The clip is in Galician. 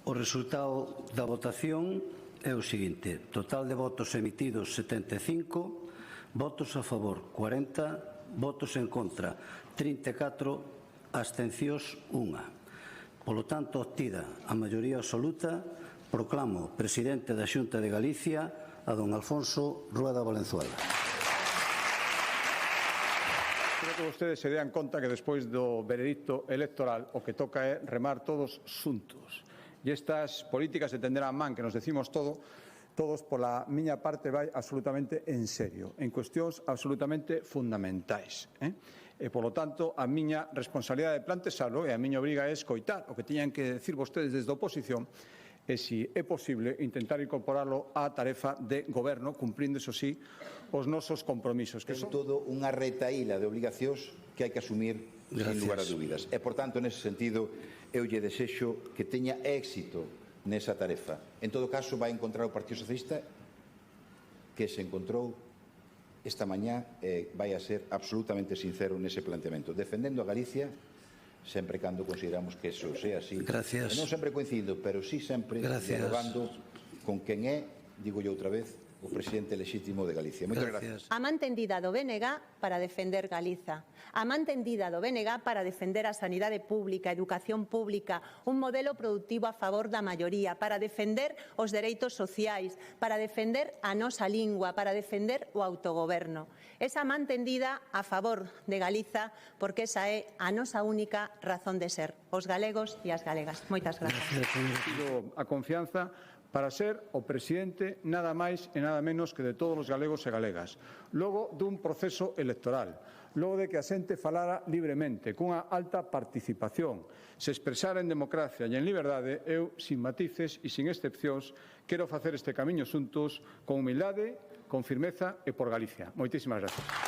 O resultado da votación é o seguinte: total de votos emitidos 75, votos a favor 40, votos en contra 34, abstencións 1. Polo tanto, obtida a maioría absoluta, proclamo presidente da Xunta de Galicia a don Alfonso Rueda Valenzuela. Creo que vostedes se dean conta que despois do veredicto electoral o que toca é remar todos xuntos. E estas políticas de tender a man que nos decimos todos, pola miña parte, vai absolutamente en serio, en cuestións absolutamente fundamentais. E, polo tanto, a miña responsabilidade de plantexalo e a miña obriga é escoitar o que teñan que decir vostedes desde a oposición e, se é posible, intentar incorporarlo á tarefa de goberno, cumprindo, iso sí, os nosos compromisos. Que son todo unha retaíla de obligacións que hai que asumir sin lugar a dúbidas. E, por tanto, nese sentido, eu lle desexo que teña éxito nesa tarefa. En todo caso, vai encontrar o Partido Socialista que se encontrou esta mañá e vai a ser absolutamente sincero nese planteamento, defendendo a Galicia sempre cando consideramos que eso sea así. Gracias. E non sempre coincido, pero sí sempre dialogando con quen é, digo yo outra vez, o presidente lexítimo de Galicia. Moitas gracias. A man tendida do BNG para defender Galiza. A man tendida do BNG para defender a sanidade pública, a educación pública, un modelo productivo a favor da maioría, para defender os dereitos sociais, para defender a nosa lingua, para defender o autogoberno. Esa man tendida a favor de Galiza, porque esa é a nosa única razón de ser, os galegos e as galegas. Moitas gracias. A confianza para ser o presidente nada máis e nada menos que de todos os galegos e galegas. Logo dun proceso electoral, logo de que a xente falara libremente, cunha alta participación, se expresara en democracia e en liberdade, eu, sin matices e sin excepcións, quero facer este camiño xuntos con humildade, con firmeza e por Galicia. Moitísimas gracias.